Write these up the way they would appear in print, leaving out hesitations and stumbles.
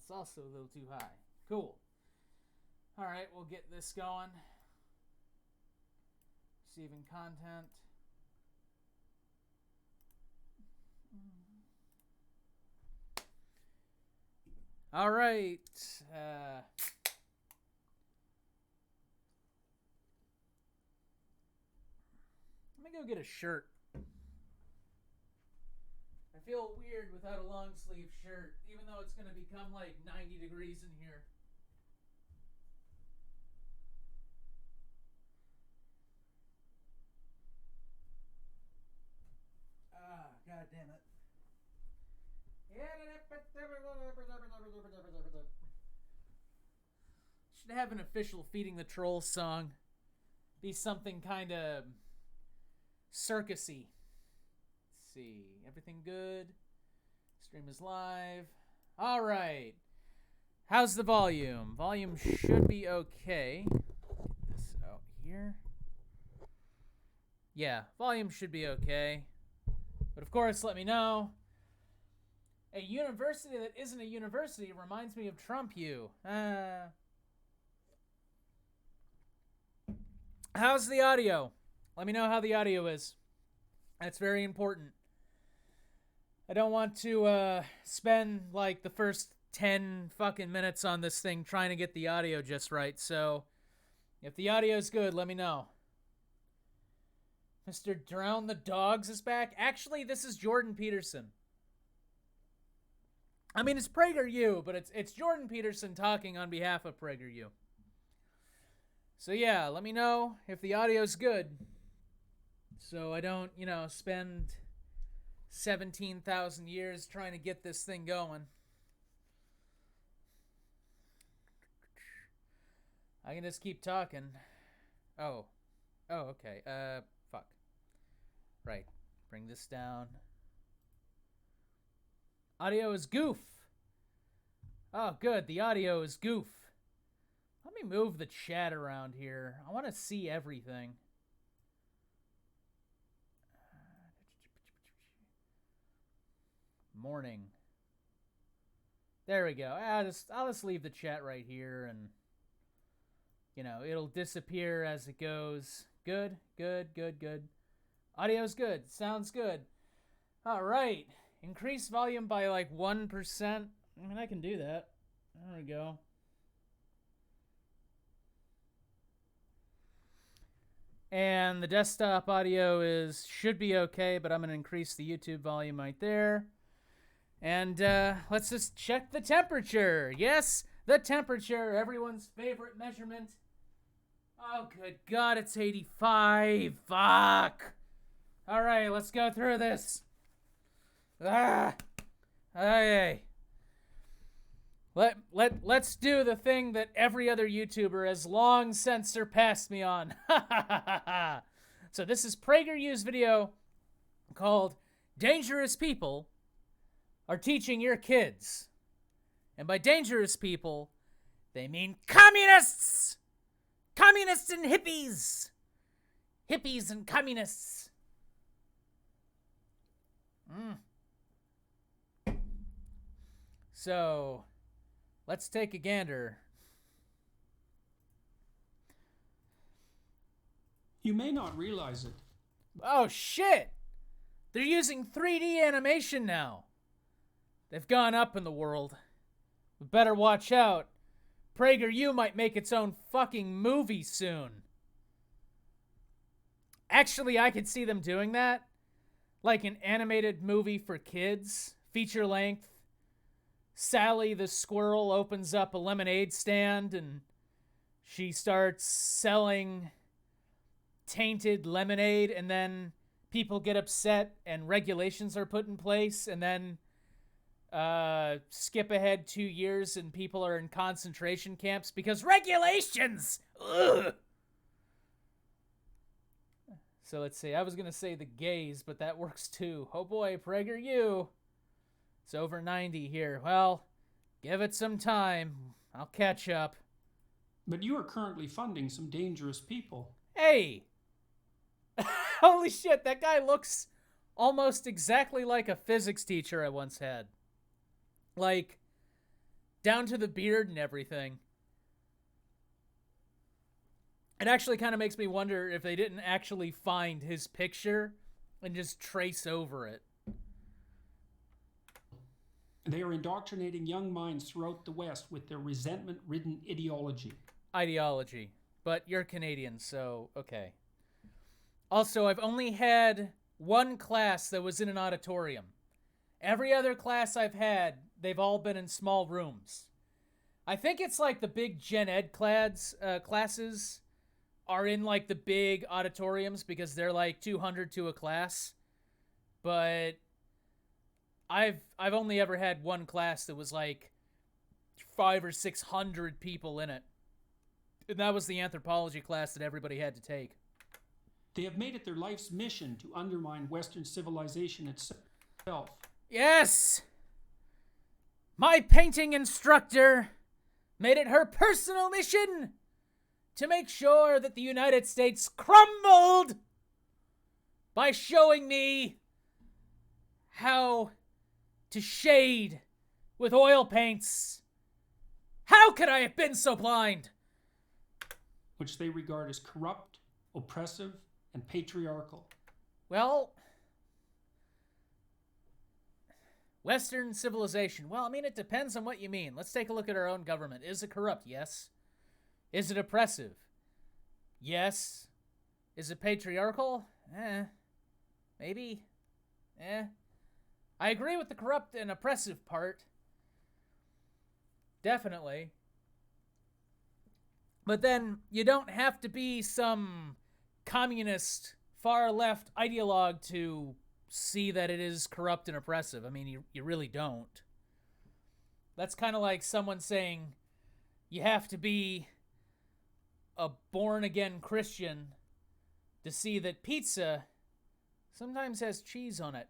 It's also a little too high. Cool. All right, we'll get this going. Receiving content. All right. Let me go get a shirt. I feel weird without a long sleeve shirt, even though it's going to become like 90 degrees in here. Ah, god damn it. Should have an official Feeding the Trolls song. Be something kind of circusy. Let's see. Everything good? Stream is live. All right. How's the volume? Volume should be okay. Get this out here. Yeah, volume should be okay. But of course, let me know. A university that isn't a university reminds me of Trump U. How's the audio? Let me know how the audio is. That's very important. I don't want to spend like the first 10 fucking minutes on this thing trying to get the audio just right. So if the audio's good, let me know. Mr. Drown the Dogs is back. Actually, this is Jordan Peterson. I mean, it's PragerU, but it's Jordan Peterson talking on behalf of PragerU. So yeah, let me know if the audio's good. So I don't, spend 17,000 years trying to get this thing going. I can just keep talking. Oh, okay. Fuck. Right. Bring this down. Audio is goof. Oh, good. The audio is goof. Let me move the chat around here. I want to see everything. Morning. There we go. I'll just leave the chat right here, and it'll disappear as it goes. Good. Audio's good. Sounds good. All right. Increase volume by like 1%. I mean, I can do that. There we go. And the desktop audio should be okay, but I'm going to increase the YouTube volume right there. And let's just check the temperature. Yes, the temperature, everyone's favorite measurement. Oh, good God, it's 85. Fuck. All right, let's go through this. Okay. Let's do the thing that every other YouTuber has long since surpassed me on. So this is PragerU's video called Dangerous People Are Teaching Your Kids. And by dangerous people, they mean communists! Communists and hippies! Hippies and communists. So, let's take a gander. You may not realize it. Oh, shit! They're using 3D animation now. They've gone up in the world. We better watch out. PragerU might make its own fucking movie soon. Actually, I could see them doing that. Like an animated movie for kids, feature length. Sally the squirrel opens up a lemonade stand and she starts selling tainted lemonade, and then people get upset and regulations are put in place, and then skip ahead 2 years and people are in concentration camps because regulations! Ugh! So let's see. I was going to say the gays, but that works too. Oh boy, PragerU. It's over 90 here. Well, give it some time. I'll catch up. But you are currently funding some dangerous people. Hey! Holy shit, that guy looks almost exactly like a physics teacher I once had. Like, down to the beard and everything. It actually kind of makes me wonder if they didn't actually find his picture and just trace over it. They are indoctrinating young minds throughout the West with their resentment-ridden Ideology. But you're Canadian, so okay. Also, I've only had one class that was in an auditorium. Every other class I've had, they've all been in small rooms. I think it's like the big gen ed classes are in like the big auditoriums because they're like 200 to a class. But I've only ever had one class that was like 500 or 600 people in it. And that was the anthropology class that everybody had to take. They have made it their life's mission to undermine Western civilization itself. Yes! My painting instructor made it her personal mission to make sure that the United States crumbled by showing me how to shade with oil paints. How could I have been so blind? Which they regard as corrupt, oppressive, and patriarchal. Well, Western civilization. Well, I mean, it depends on what you mean. Let's take a look at our own government. Is it corrupt? Yes. Is it oppressive? Yes. Is it patriarchal? Maybe. I agree with the corrupt and oppressive part. Definitely. But then you don't have to be some communist, far-left ideologue to see that it is corrupt and oppressive. I mean, you really don't. That's kind of like someone saying you have to be a born-again Christian to see that pizza sometimes has cheese on it.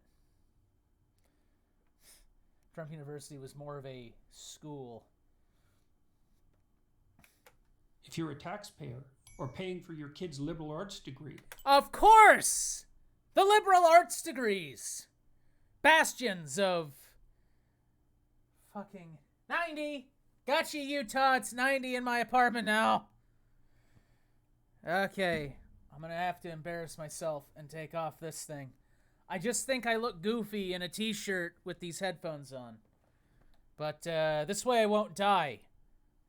Trump University was more of a school. If you're a taxpayer or paying for your kid's liberal arts degree. Of course! The liberal arts degrees. Bastions of fucking 90. Gotcha, Utah. It's 90 in my apartment now. Okay. I'm gonna have to embarrass myself and take off this thing. I just think I look goofy in a t-shirt with these headphones on. But this way I won't die.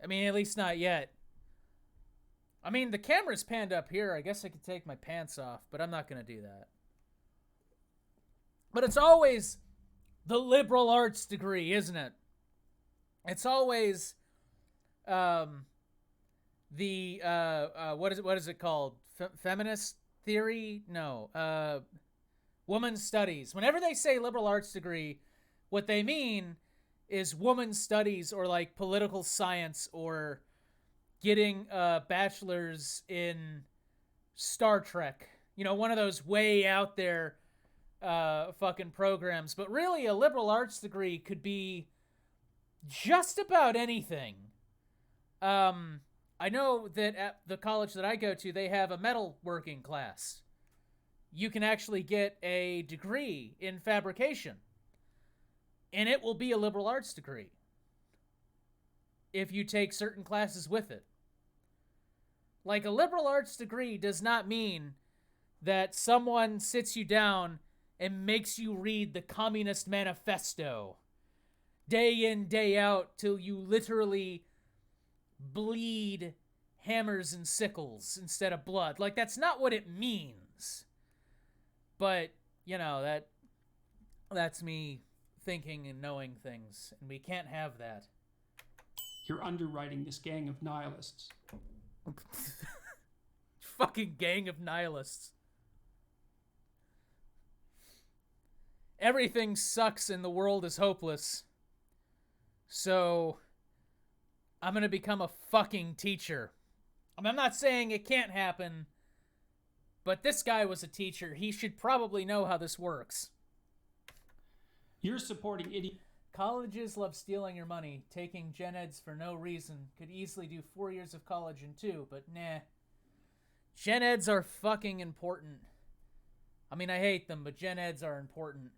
I mean, at least not yet. I mean, the camera's panned up here. I guess I could take my pants off, but I'm not going to do that. But it's always the liberal arts degree, isn't it? It's always what is it called? Feminist theory? No. Women's studies. Whenever they say liberal arts degree, what they mean is women's studies or like political science or getting a bachelor's in Star Trek. You know, one of those way out there fucking programs. But really, a liberal arts degree could be just about anything. I know that at the college that I go to, they have a metalworking class. You can actually get a degree in fabrication. And it will be a liberal arts degree if you take certain classes with it. Like, a liberal arts degree does not mean that someone sits you down and makes you read the Communist Manifesto day in, day out, till you literally bleed hammers and sickles instead of blood. Like, that's not what it means. But, you know, that's me thinking and knowing things, and we can't have that. You're underwriting this gang of nihilists. Fucking gang of nihilists. Everything sucks and the world is hopeless. So, I'm gonna become a fucking teacher. I mean, I'm not saying it can't happen, but this guy was a teacher. He should probably know how this works. You're supporting Colleges love stealing your money. Taking gen eds for no reason. Could easily do 4 years of college in 2, but nah. Gen eds are fucking important. I mean, I hate them, but gen eds are important.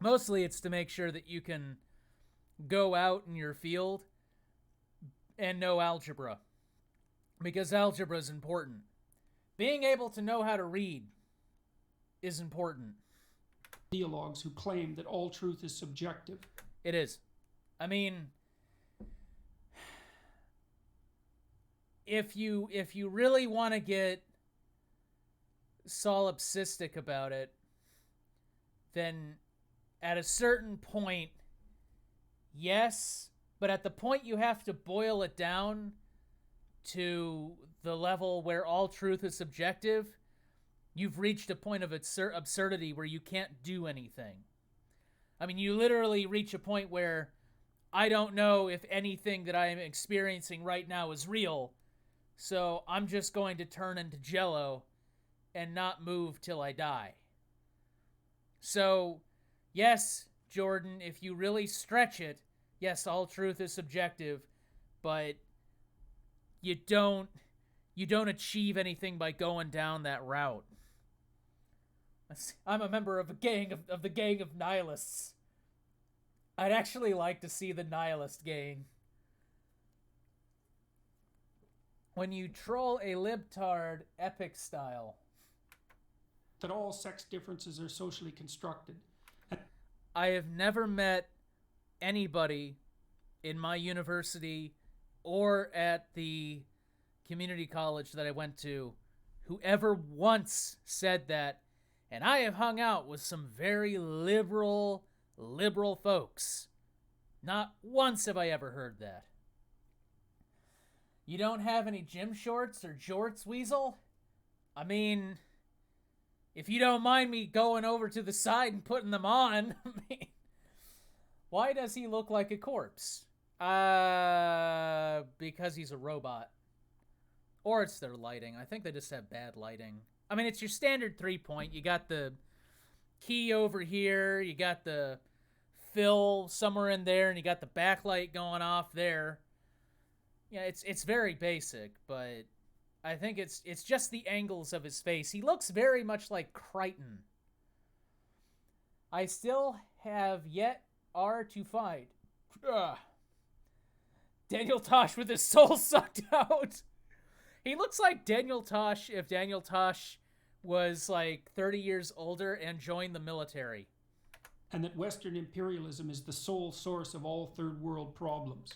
Mostly it's to make sure that you can go out in your field and know algebra, because algebra is important. Being able to know how to read is important. Ideologues who claim that all truth is subjective. It is. I mean, if you really want to get solipsistic about it, then at a certain point, yes, but at the point you have to boil it down to the level where all truth is subjective, you've reached a point of absurdity where you can't do anything. I mean, you literally reach a point where I don't know if anything that I am experiencing right now is real, so I'm just going to turn into Jell-O and not move till I die. So, yes, Jordan, if you really stretch it, yes, all truth is subjective, but you don't achieve anything by going down that route. I'm a member of the gang of nihilists. I'd actually like to see the nihilist gang. When you troll a libtard epic style. That all sex differences are socially constructed. I have never met anybody in my university or at the community college that I went to who ever once said that, and I have hung out with some very liberal folks. Not once have I ever heard that. You don't have any gym shorts or jorts, Weasel? I mean, if you don't mind me going over to the side and putting them on, I mean, why does he look like a corpse? Because he's a robot. Or it's their lighting. I think they just have bad lighting. I mean, it's your standard 3-point. You got the key over here. You got the fill somewhere in there, and you got the backlight going off there. Yeah, it's very basic, but I think it's just the angles of his face. He looks very much like Crichton. I still have yet to find Daniel Tosh with his soul sucked out. He looks like Daniel Tosh if Daniel Tosh was like 30 years older and joined the military. And that Western imperialism is the sole source of all third world problems.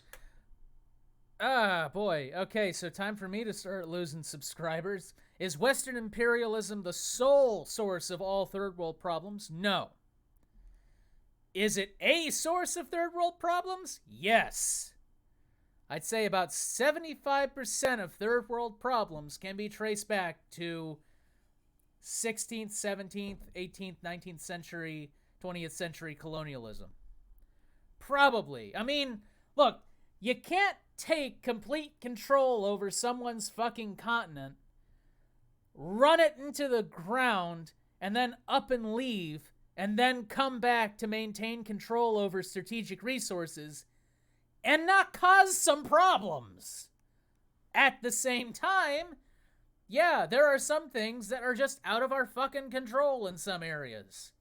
Ah, boy. Okay, so time for me to start losing subscribers. Is Western imperialism the sole source of all third world problems? No. Is it a source of third world problems? Yes. I'd say about 75% of third world problems can be traced back to 16th, 17th, 18th, 19th century, 20th century colonialism. Probably. I mean, look, you can't take complete control over someone's fucking continent, run it into the ground, and then up and leave, and then come back to maintain control over strategic resources and not cause some problems. At the same time, yeah, there are some things that are just out of our fucking control in some areas.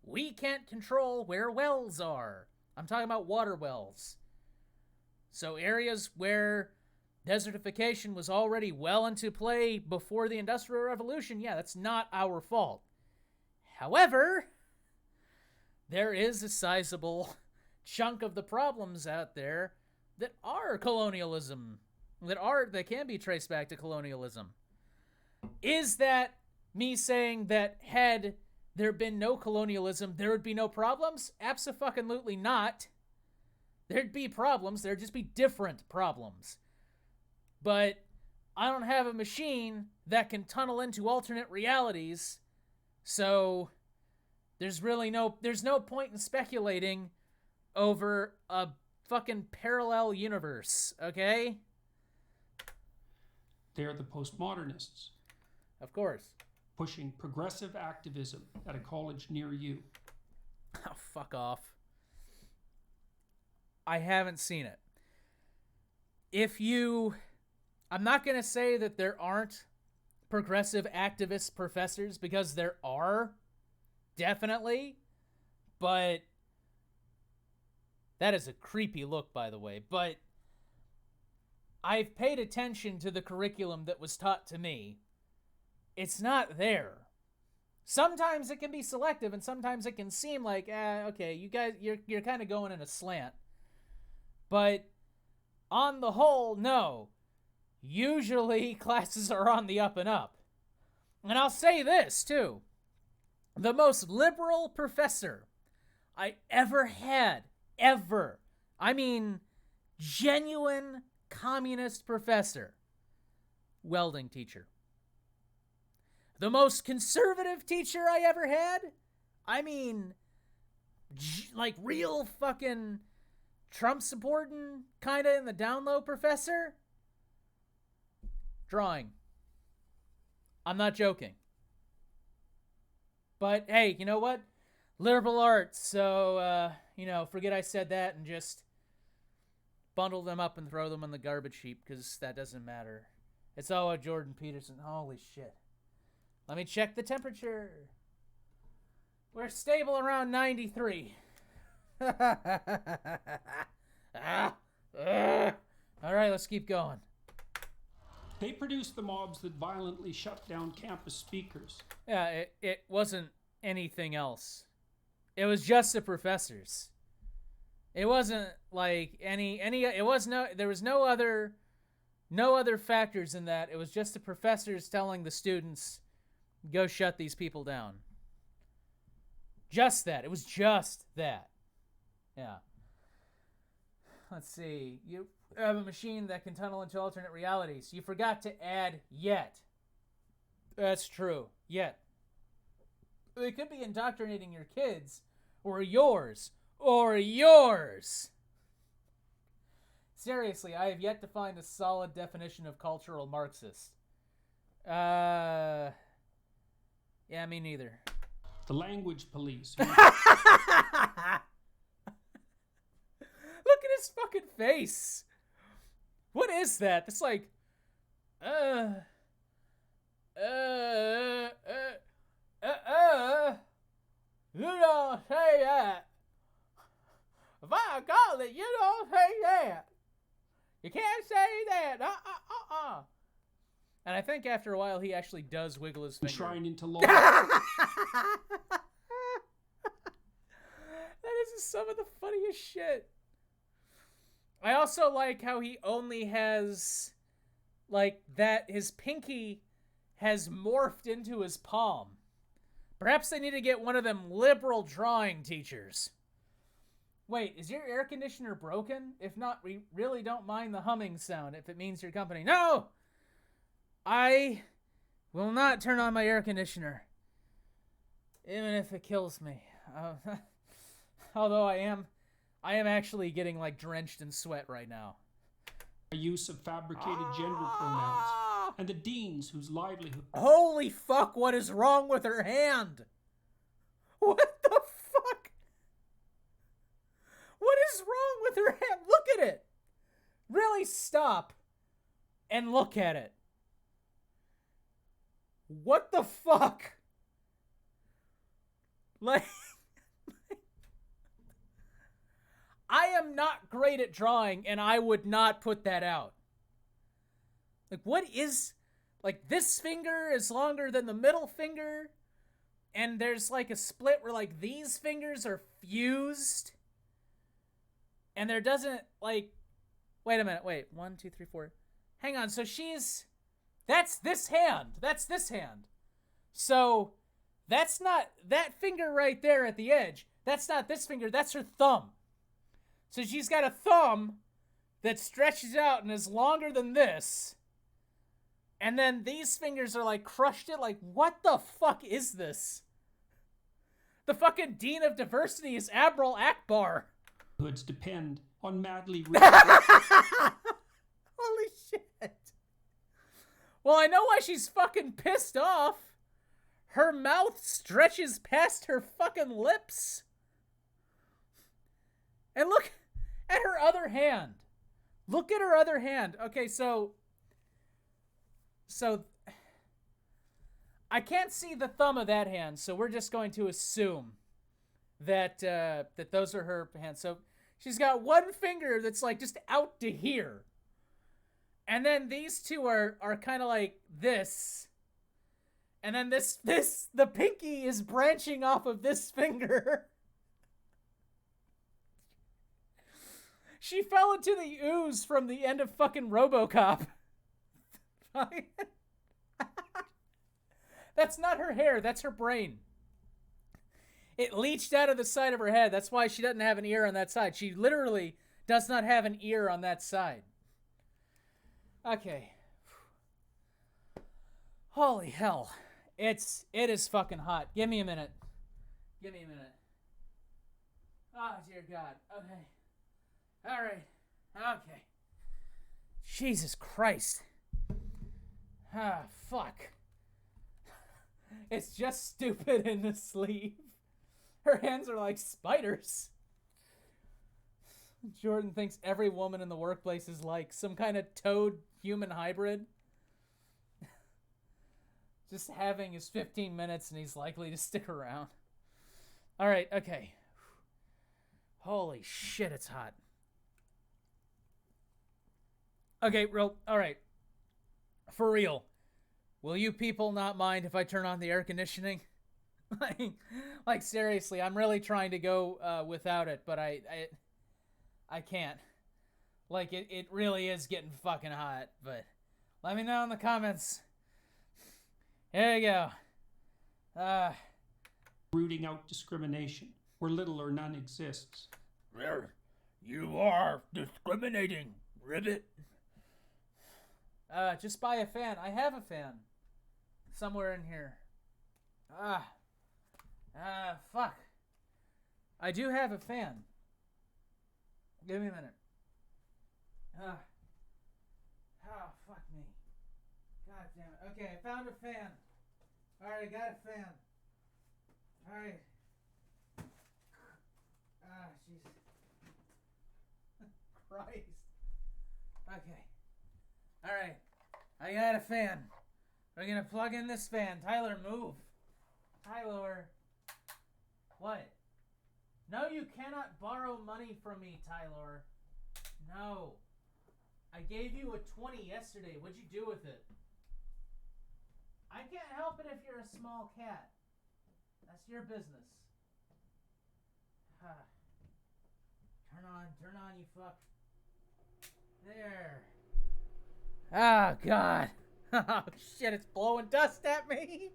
We can't control where wells are. I'm talking about water wells. So areas where desertification was already well into play before the Industrial Revolution, yeah, that's not our fault. However, there is a sizable chunk of the problems out there that are colonialism, that can be traced back to colonialism. Is that me saying that had there been no colonialism, there would be no problems? Abso-fucking-lutely not. There'd be problems, there'd just be different problems. But I don't have a machine that can tunnel into alternate realities, so there's no point in speculating over a fucking parallel universe, okay? They're the postmodernists. Of course. Pushing progressive activism at a college near you. Oh, fuck off. I haven't seen it. I'm not going to say that there aren't progressive activist professors, because there are, definitely, but That is a creepy look, by the way, but I've paid attention to the curriculum that was taught to me. It's not there. Sometimes it can be selective, and sometimes it can seem like, okay, you guys, you're kind of going in a slant. But on the whole, no. Usually classes are on the up and up. And I'll say this, too. The most liberal professor I ever had, I mean, genuine communist professor, welding teacher. The most conservative teacher I ever had, I mean, like real fucking Trump supporting, kind of in the down low professor, drawing. I'm not joking. But hey, you know what? Liberal arts, so, forget I said that and just bundle them up and throw them in the garbage heap, because that doesn't matter. It's all a Jordan Peterson. Holy shit. Let me check the temperature. We're stable around 93. All right, let's keep going. They produced the mobs that violently shut down campus speakers. Yeah, it wasn't anything else. It was just the professors. It wasn't like there was no other factors in that. It was just the professors telling the students, go shut these people down. Just that. It was just that. Yeah. Let's see. You have a machine that can tunnel into alternate realities. You forgot to add yet. That's true. Yet. They could be indoctrinating your kids. Or yours. Or yours. Seriously, I have yet to find a solid definition of cultural Marxist. Yeah, me neither. The language police. Look at his fucking face. What is that? It's like, you don't say that. If I call it, you don't say that. You can't say that. And I think after a while he actually does wiggle his finger. Enshrined into law. That is some of the funniest shit. I also like how he only has, like, that his pinky has morphed into his palm. Perhaps they need to get one of them liberal drawing teachers. Wait, is your air conditioner broken? If not, we really don't mind the humming sound if it means your company. No! I will not turn on my air conditioner. Even if it kills me. Although I am actually getting, like, drenched in sweat right now. Use of fabricated gender pronouns. And the deans whose livelihood... Holy fuck, what is wrong with her hand? What the fuck? What is wrong with her hand? Look at it. Really stop and look at it. What the fuck? Like... I am not great at drawing, and I would not put that out. Like, what is... Like, this finger is longer than the middle finger, and there's, like, a split where, like, these fingers are fused, and there doesn't, like... Wait a minute, wait. 1, 2, 3, 4. Hang on, so she's... That's this hand. That's this hand. So, that's not... That finger right there at the edge, that's not this finger, that's her thumb. So she's got a thumb that stretches out and is longer than this. And then these fingers are like crushed it. Like, what the fuck is this? The fucking Dean of Diversity is Admiral Akbar. Hoods depend on madly... Holy shit. Well, I know why she's fucking pissed off. Her mouth stretches past her fucking lips. And look at her other hand. Look at her other hand. Okay, so I can't see the thumb of that hand, so we're just going to assume that that those are her hands. So She's got one finger that's like just out to here. And then these two are kind of like this. And then the pinky is branching off of this finger. She fell into the ooze from the end of fucking RoboCop. That's not her hair, that's her brain. It leached out of the side of her head. That's why she doesn't have an ear on that side. She literally does not have an ear on that side. Okay. Holy hell. It is fucking hot. Give me a minute. Give me a minute. Oh, dear God. Okay. All right. Okay. Jesus Christ. Ah, fuck. It's just stupid in the sleeve. Her hands are like spiders. Jordan thinks every woman in the workplace is like some kind of toad human hybrid. Just having his 15 minutes and he's likely to stick around. All right, okay. Holy shit, it's hot. Okay, all right. For real. Will you people not mind if I turn on the air conditioning? like seriously, I'm really trying to go without it, but I can't. Like, it really is getting fucking hot, but let me know in the comments. Here you go. Rooting out discrimination, where little or none exists. You are discriminating, ribbit. Just buy a fan. I have a fan. Somewhere in here. Fuck. I do have a fan. Give me a minute. Fuck me. God damn it. Okay, I found a fan. Alright, I got a fan. Alright. Jesus. Christ. Okay. Alright. I got a fan. We're gonna plug in this fan. Tyler, move. Tyler. What? No, you cannot borrow money from me, Tyler. No. I gave you a 20 yesterday. What'd you do with it? I can't help it if you're a small cat. That's your business. Turn on, you fuck. There. Oh, God. Oh, shit, it's blowing dust at me.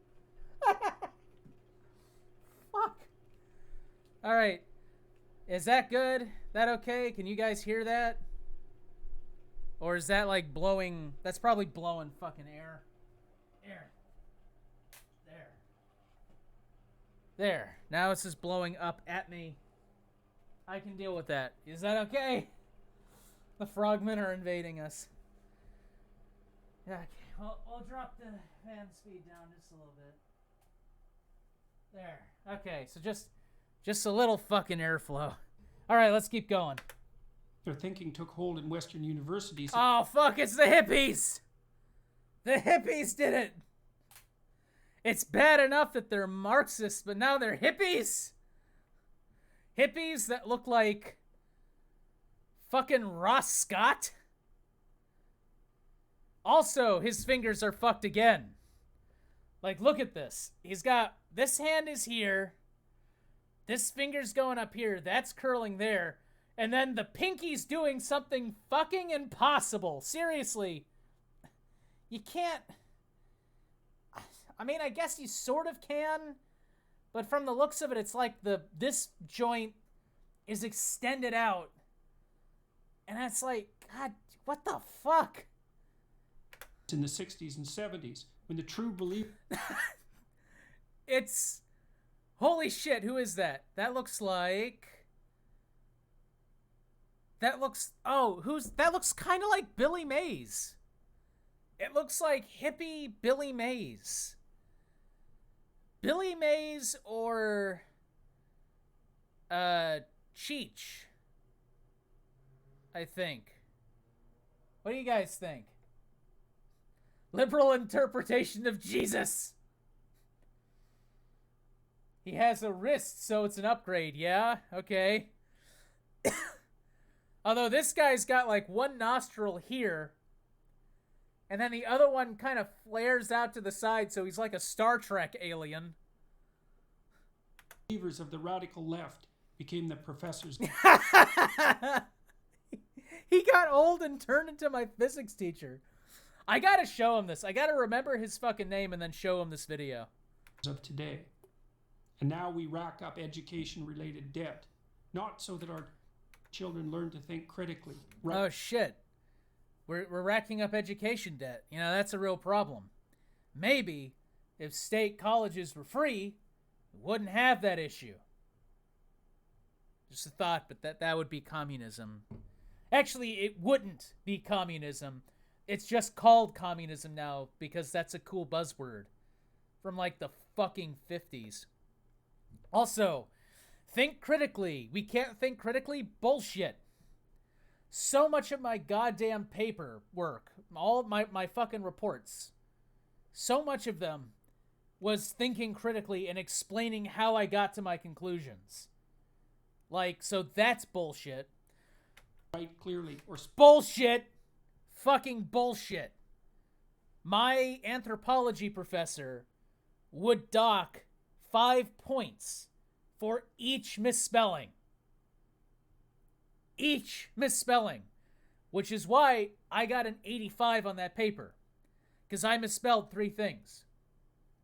Fuck. All right. Is that good? That okay? Can you guys hear that? Or is that like blowing? That's probably blowing fucking air. Air. There. There. Now it's just blowing up at me. I can deal with that. Is that okay? The frogmen are invading us. Yeah, okay. Well, we'll drop the fan speed down just a little bit. There. Okay, so just a little fucking airflow. All right, let's keep going. Their thinking took hold in Western universities. Oh, fuck, it's the hippies! The hippies did it! It's bad enough that they're Marxists, but now they're hippies? Hippies that look like fucking Ross Scott? Also, his fingers are fucked again. Like, look at this. He's got, this hand is here. This finger's going up here. That's curling there. And then the pinky's doing something fucking impossible. Seriously. You can't... I mean, I guess you sort of can. But from the looks of it, it's like this joint is extended out. And it's like, God, what the fuck? In the 60s and 70s, when the true belief... It's... Holy shit, who is that? That looks like... That looks... Oh, that looks kind of like Billy Mays. It looks like hippie Billy Mays. Billy Mays or... Cheech. I think. What do you guys think? Liberal interpretation of Jesus. He has a wrist, so it's an upgrade, yeah? Okay. Although this guy's got like one nostril here, and then the other one kind of flares out to the side, so he's like a Star Trek alien. Believers of the radical left became the professors. He got old and turned into my physics teacher. I gotta show him this. I gotta remember his fucking name and then show him this video. Of today. And now we rack up education-related debt, not so that our children learn to think critically. Oh shit. We're racking up education debt. You know, that's a real problem. Maybe if state colleges were free, we wouldn't have that issue. Just a thought, but that would be communism. Actually, it wouldn't be communism. It's just called communism now because that's a cool buzzword from like the fucking 50s. Also, think critically. We can't think critically? Bullshit. So much of my goddamn paper work, all my fucking reports, so much of them was thinking critically and explaining how I got to my conclusions. Like, so that's bullshit. Right, clearly, or bullshit. Fucking bullshit. My anthropology professor would dock 5 points for each misspelling. Each misspelling. Which is why I got an 85 on that paper. Because I misspelled 3 things.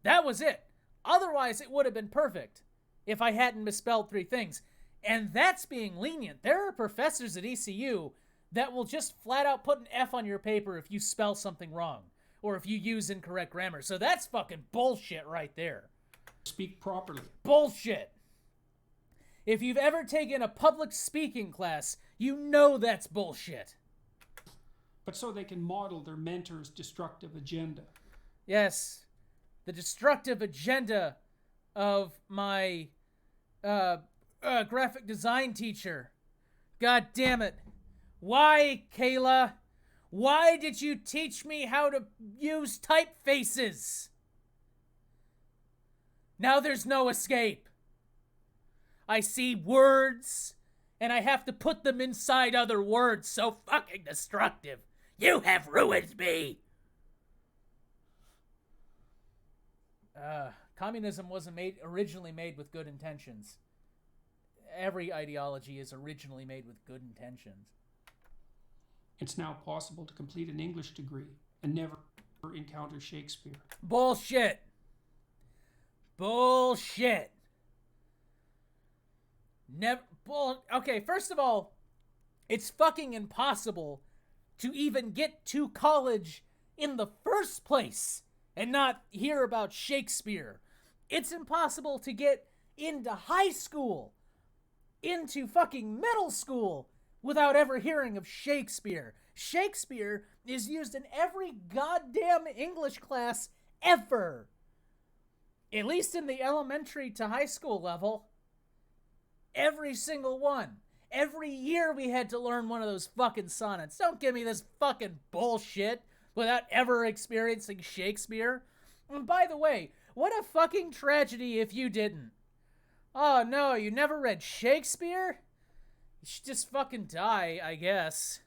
That was it. Otherwise, it would have been perfect if I hadn't misspelled 3 things. And that's being lenient. There are professors at ECU that will just flat out put an F on your paper if you spell something wrong. Or if you use incorrect grammar. So that's fucking bullshit right there. Speak properly. Bullshit. If you've ever taken a public speaking class, you know that's bullshit. But so they can model their mentor's destructive agenda. Yes. The destructive agenda of my graphic design teacher. God damn it. Why, Kayla? Why did you teach me how to use typefaces? Now there's no escape. I see words, and I have to put them inside other words. So fucking destructive. You have ruined me. Communism wasn't originally made with good intentions. Every ideology is originally made with good intentions. It's now possible to complete an English degree and never encounter Shakespeare. Bullshit. Bullshit. Okay, first of all, it's fucking impossible to even get to college in the first place and not hear about Shakespeare. It's impossible to get into high school, into fucking middle school, without ever hearing of Shakespeare. Shakespeare is used in every goddamn English class ever. At least in the elementary to high school level. Every single one. Every year we had to learn one of those fucking sonnets. Don't give me this fucking bullshit without ever experiencing Shakespeare. And by the way, what a fucking tragedy if you didn't. Oh no, you never read Shakespeare? You should just fucking die, I guess.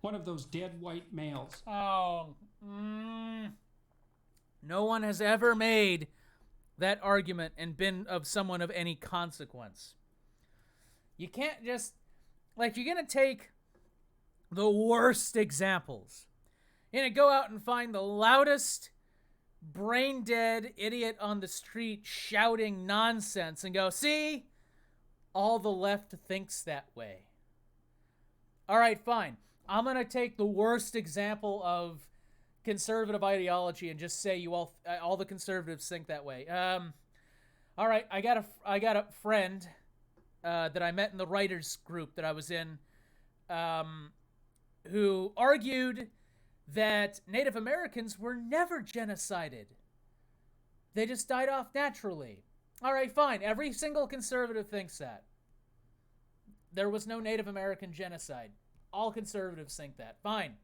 One of those dead white males. Oh. No one has ever made that argument and been of someone of any consequence. You can't just... Like, you're gonna take the worst examples. You're gonna go out and find the loudest, brain-dead idiot on the street shouting nonsense and go, see? All the left thinks that way. Alright, fine. I'm gonna take the worst example of conservative ideology and just say you all the conservatives think that way. Alright, I got a friend that I met in the writers group that I was in, who argued that Native Americans were never genocided. They just died off naturally. All right, fine. Every single conservative thinks that. There was no Native American genocide. All conservatives think that. Fine.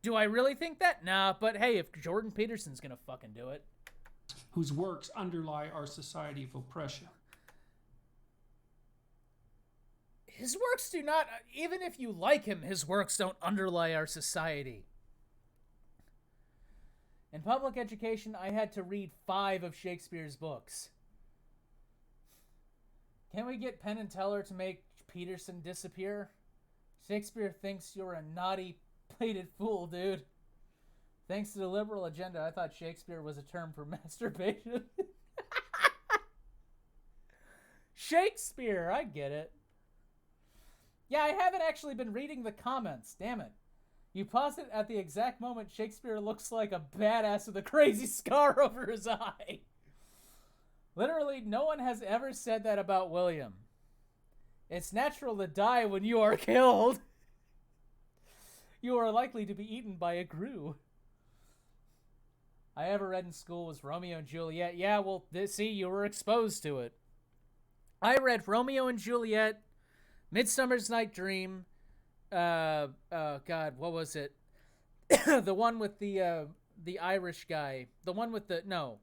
Do I really think that? Nah, but hey, if Jordan Peterson's gonna fucking do it. Whose works underlie our society of oppression. his works do not, even if you like him, his works don't underlie our society. In public education, I had to read 5 of Shakespeare's books. Can we get Penn and Teller to make Peterson disappear? Shakespeare thinks you're a naughty, plated fool, dude. Thanks to the liberal agenda, I thought Shakespeare was a term for masturbation. Shakespeare, I get it. Yeah, I haven't actually been reading the comments, damn it. You pause it at the exact moment Shakespeare looks like a badass with a crazy scar over his eye. Literally, no one has ever said that about William. It's natural to die when you are killed. You are likely to be eaten by a grue. I ever read in school was Romeo and Juliet. Yeah, well, see, you were exposed to it. I read Romeo and Juliet, Midsummer's Night Dream, God, what was it? The one with the Irish guy. The one with the, no,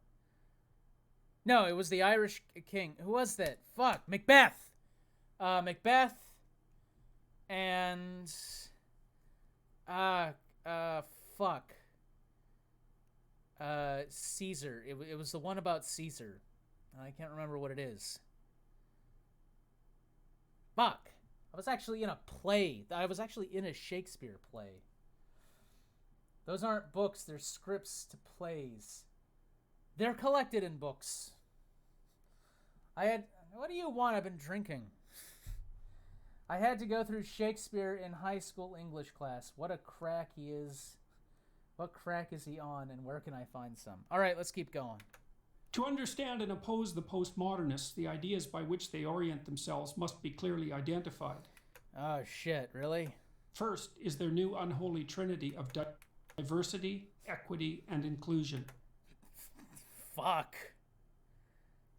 it was the Irish king. Who was that? Fuck, Macbeth. Macbeth and, fuck. Caesar. It was the one about Caesar. I can't remember what it is. Fuck. I was actually in a play. I was actually in a Shakespeare play. Those aren't books. They're scripts to plays. They're collected in books. What do you want? I've been drinking. I had to go through Shakespeare in high school English class. What a crack he is. What crack is he on, and where can I find some? All right, let's keep going. To understand and oppose the postmodernists, the ideas by which they orient themselves must be clearly identified. Oh, shit, really? First is their new unholy trinity of diversity, equity, and inclusion. Fuck.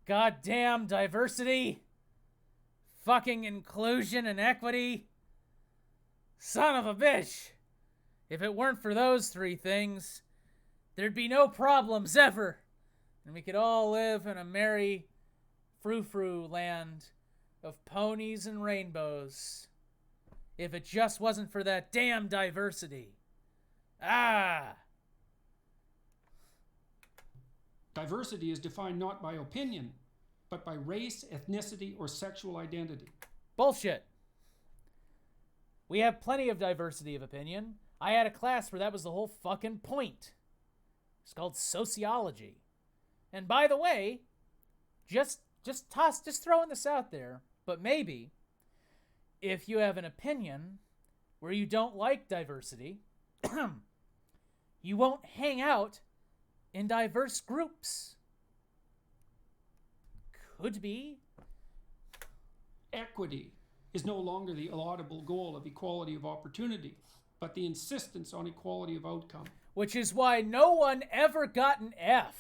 Goddamn diversity, fucking inclusion, and equity. Son of a bitch. If it weren't for those 3 things, there'd be no problems ever. And we could all live in a merry frou-frou land of ponies and rainbows. If it just wasn't for that damn diversity. Ah! Diversity is defined not by opinion, but by race, ethnicity, or sexual identity. Bullshit. We have plenty of diversity of opinion. I had a class where that was the whole fucking point. It's called sociology. And by the way, just throwing this out there, but maybe if you have an opinion where you don't like diversity, you won't hang out in diverse groups. Could be. Equity is no longer the laudable goal of equality of opportunity, but the insistence on equality of outcome. Which is why no one ever got an F.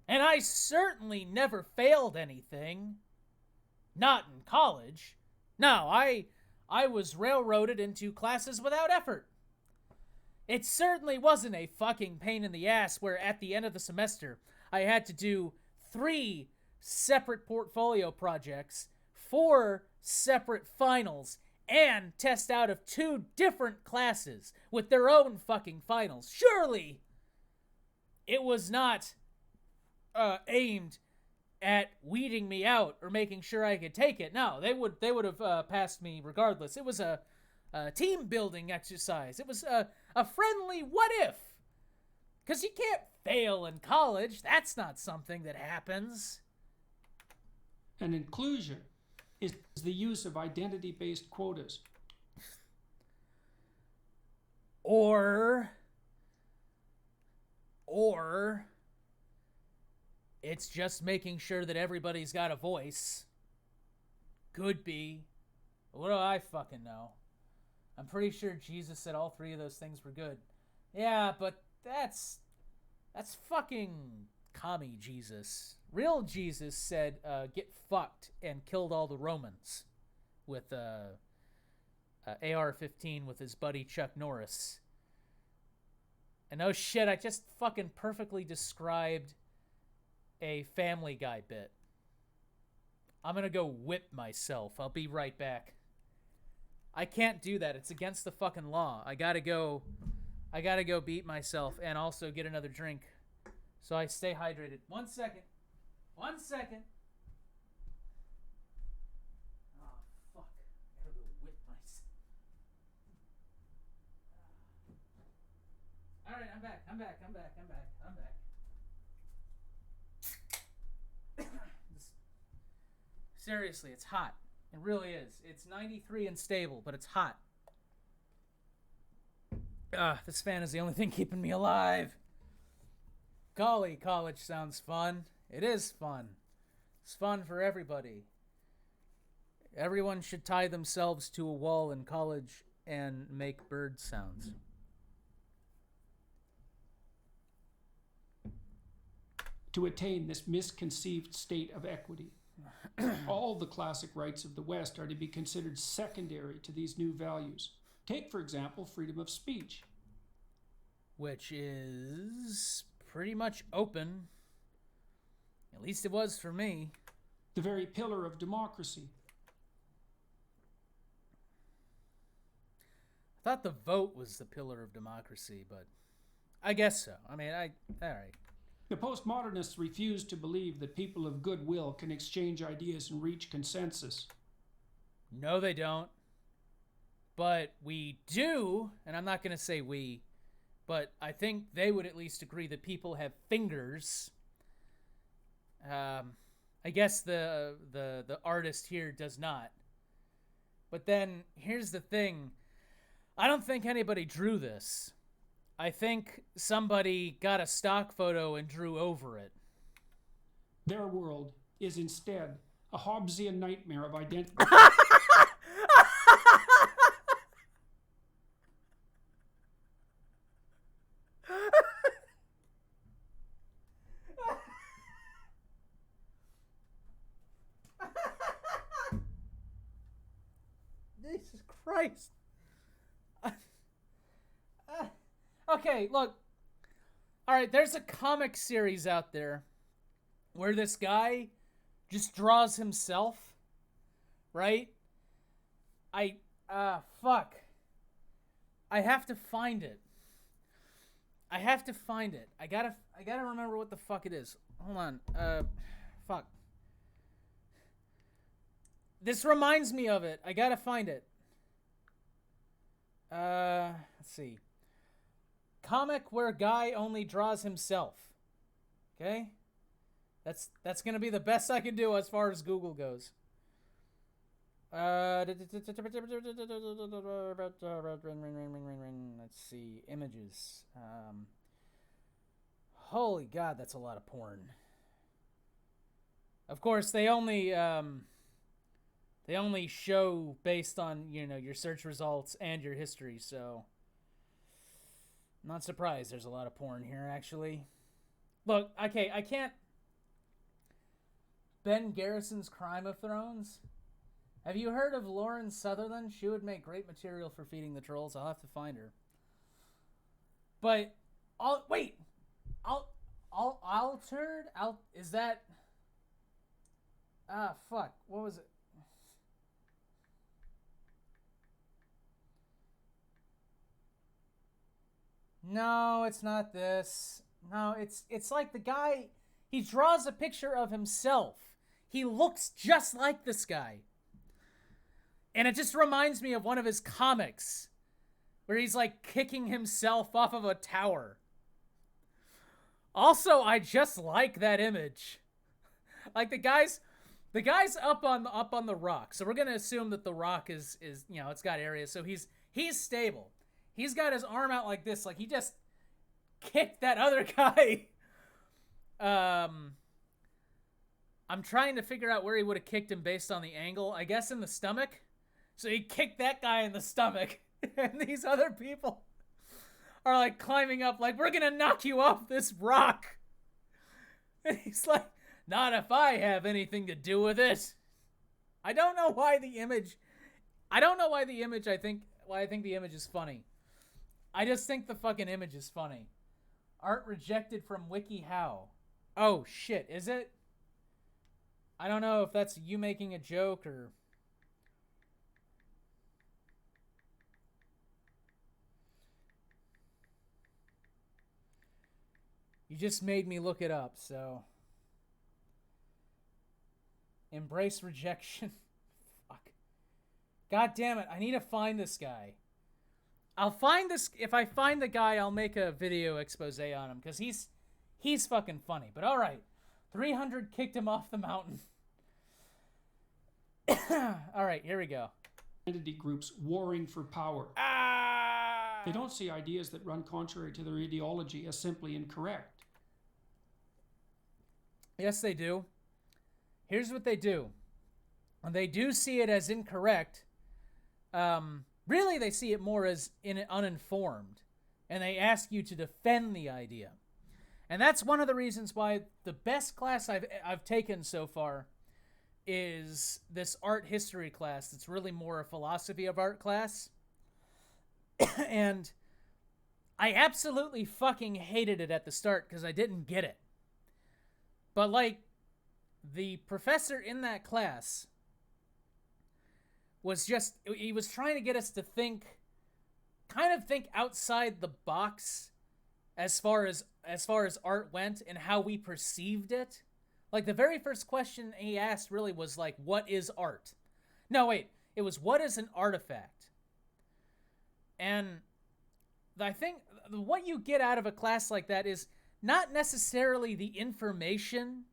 And I certainly never failed anything. Not in college. No, I was railroaded into classes without effort. It certainly wasn't a fucking pain in the ass where at the end of the semester I had to do 3 separate portfolio projects, 4 separate finals, and test out of 2 different classes with their own fucking finals. Surely it was not aimed at weeding me out or making sure I could take it. No, they would have passed me regardless. It was a team building exercise. It was a friendly what if. Because you can't fail in college. That's not something that happens. And inclusion is the use of identity-based quotas. Or it's just making sure that everybody's got a voice. Could be. What do I fucking know? I'm pretty sure Jesus said all 3 of those things were good. Yeah, but that's fucking commie Jesus. Real Jesus said, get fucked, and killed all the Romans with AR-15 with his buddy Chuck Norris. And oh shit, I just fucking perfectly described a Family Guy bit. I'm gonna go whip myself. I'll be right back. I can't do that. It's against the fucking law. I gotta go beat myself and also get another drink so I stay hydrated. 1 second. 1 second. Oh, fuck. I gotta go whip myself. Alright, I'm back. Seriously, it's hot. It really is. It's 93 and stable, but it's hot. This fan is the only thing keeping me alive. Golly, college sounds fun. It is fun. It's fun for everybody. Everyone should tie themselves to a wall in college and make bird sounds. To attain this misconceived state of equity, all the classic rights of the West are to be considered secondary to these new values. Take, for example, freedom of speech. Which is pretty much open. At least it was for me. The very pillar of democracy. I thought the vote was the pillar of democracy, but I guess so. I mean, all right. The postmodernists refuse to believe that people of goodwill can exchange ideas and reach consensus. No, they don't. But we do, and I'm not going to say we, but I think they would at least agree that people have fingers. I guess the artist here does not. But then, here's the thing. I don't think anybody drew this. I think somebody got a stock photo and drew over it. Their world is instead a Hobbesian nightmare of identity. Jesus Christ. Okay, look. Alright, there's a comic series out there where this guy just draws himself, right? Fuck. I have to find it. I gotta remember what the fuck it is. Hold on. Fuck. This reminds me of it. I gotta find it. Let's see. Comic where guy only draws himself. Okay? That's gonna be the best I can do as far as Google goes. Let's see. Images. Holy God, that's a lot of porn. Of course, they only show based on, your search results and your history, so not surprised there's a lot of porn here, actually. Look, okay, I can't... Ben Garrison's Crime of Thrones? Have you heard of Lauren Sutherland? She would make great material for feeding the trolls. I'll have to find her. But, is that... fuck, what was it? No, it's not this. No, it's like the guy, he draws a picture of himself. He looks just like this guy. And it just reminds me of one of his comics where he's like kicking himself off of a tower. Also, I just like that image. Like the guy's up on the rock. So we're going to assume that the rock is it's got areas. So he's stable. He's got his arm out like this, like he just kicked that other guy. I'm trying to figure out where he would have kicked him based on the angle. I guess in the stomach. So he kicked that guy in the stomach. And these other people are like climbing up like, we're going to knock you off this rock. And he's like, not if I have anything to do with it. I don't know why the image I think the image is funny. I just think the fucking image is funny. Art rejected from WikiHow. Oh, shit. Is it? I don't know if that's you making a joke or... You just made me look it up, so. Embrace rejection. Fuck. God damn it, I need to find this guy. I'll find this. If I find the guy, I'll make a video expose on him, because he's fucking funny. But alright. 300 kicked him off the mountain. Alright, here we go. Identity groups warring for power. They don't see ideas that run contrary to their ideology as simply incorrect. Yes, they do. Here's what they do. When they do see it as incorrect, really they see it more as uninformed. And they ask you to defend the idea. And that's one of the reasons why the best class I've taken so far is this art history class. It's really more a philosophy of art class. And I absolutely fucking hated it at the start because I didn't get it. But like, the professor in that class was he was trying to get us to think outside the box as far as art went and how we perceived it. Like, the very first question he asked really was like, what is art? No, wait. It was, what is an artifact? And I think what you get out of a class like that is not necessarily the information.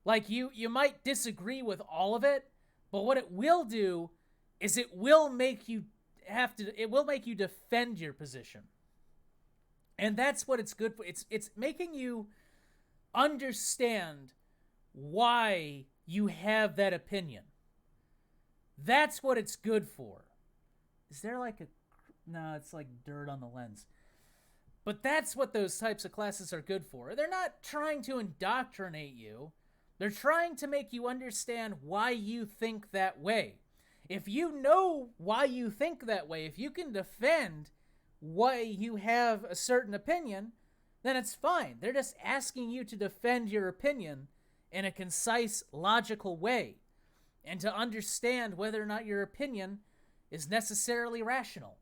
Like, you might disagree with all of it, but what it will do is it will make you defend your position. And that's what it's good for. It's making you understand why you have that opinion. That's what it's good for. Is there like a... No, it's like dirt on the lens. But that's what those types of classes are good for. They're not trying to indoctrinate you. They're trying to make you understand why you think that way. If you know why you think that way, if you can defend why you have a certain opinion, then it's fine. They're just asking you to defend your opinion in a concise, logical way, and to understand whether or not your opinion is necessarily rational.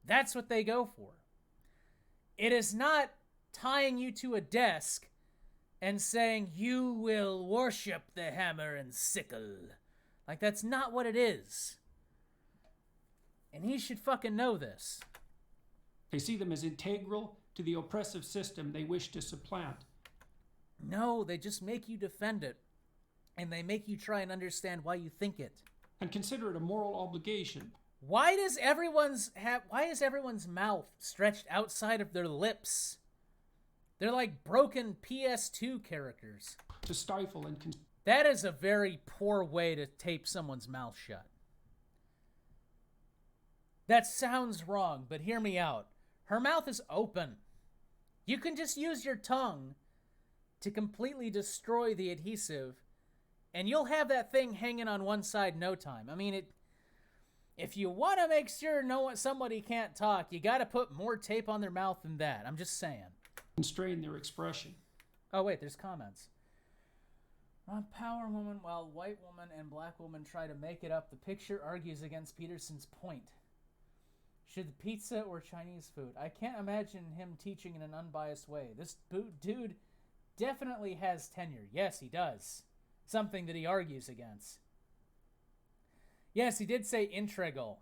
That's what they go for. It is not tying you to a desk and saying, you will worship the hammer and sickle. Like, that's not what it is. And he should fucking know this. They see them as integral to the oppressive system they wish to supplant. No, they just make you defend it. And they make you try and understand why you think it. And consider it a moral obligation. Why is everyone's mouth stretched outside of their lips? They're like broken PS2 characters. To stifle and... That is a very poor way to tape someone's mouth shut. That sounds wrong, but hear me out. Her mouth is open. You can just use your tongue to completely destroy the adhesive, and you'll have that thing hanging on one side in no time. I mean, if you want to make sure somebody can't talk, you got to put more tape on their mouth than that. I'm just saying. Constrain their expression. Oh, wait, there's comments. Power woman, while white woman and black woman try to make it up, the picture argues against Peterson's point. Should pizza or Chinese food? I can't imagine him teaching in an unbiased way. This dude definitely has tenure. Yes, he does. Something that he argues against. Yes, he did say integral.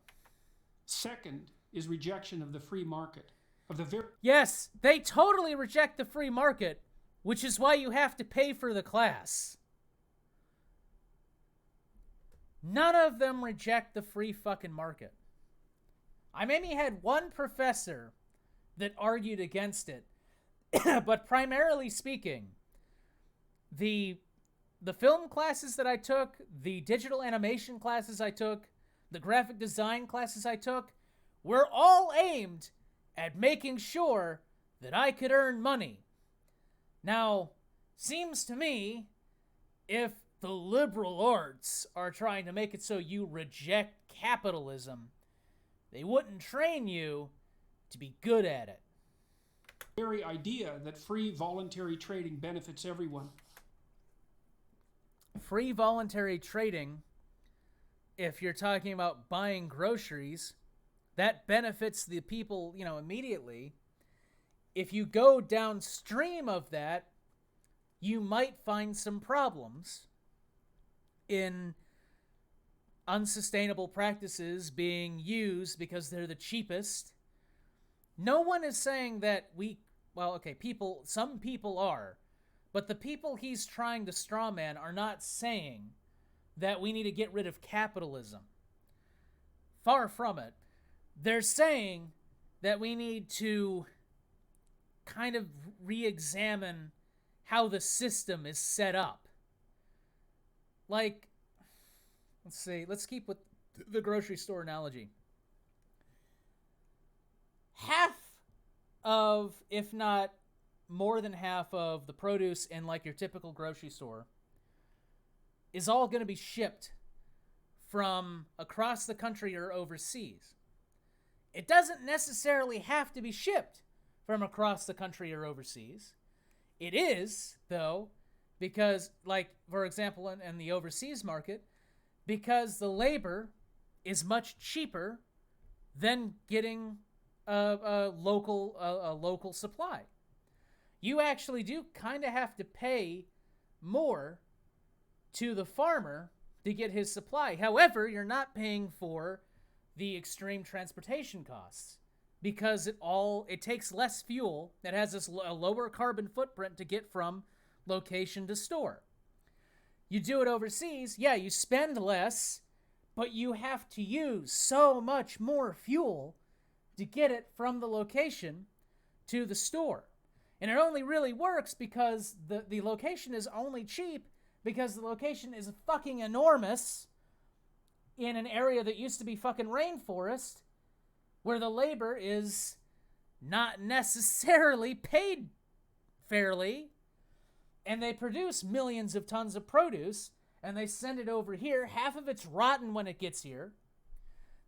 Second is rejection of the free market. Yes, they totally reject the free market, which is why you have to pay for the class. None of them reject the free fucking market. I maybe had one professor that argued against it, but primarily speaking, the film classes that I took, the digital animation classes I took, the graphic design classes I took, were all aimed at making sure that I could earn money. Now, seems to me, if the liberal arts are trying to make it so you reject capitalism, they wouldn't train you to be good at it. The very idea that free voluntary trading benefits everyone. Free voluntary trading, if you're talking about buying groceries, that benefits the people, immediately. if you go downstream of that, you might find some problems in unsustainable practices being used because they're the cheapest. No one is saying that some people are, but the people he's trying to strawman are not saying that we need to get rid of capitalism. Far from it. They're saying that we need to kind of re-examine how the system is set up. Like, let's keep with the grocery store analogy. Half of, if not more than half of the produce in like your typical grocery store is all going to be shipped from across the country or overseas. It doesn't necessarily have to be shipped from across the country or overseas. It is, though, because, like, for example, in the overseas market, because the labor is much cheaper than getting a local supply. You actually do kind of have to pay more to the farmer to get his supply. However, you're not paying for the extreme transportation costs because it takes less fuel. It has a lower carbon footprint to get from location to store. You do it overseas, yeah, you spend less, but you have to use so much more fuel to get it from the location to the store. And it only really works because the location is only cheap because the location is fucking enormous in an area that used to be fucking rainforest where the labor is not necessarily paid fairly, and they produce millions of tons of produce and they send it over here. Half of it's rotten when it gets here.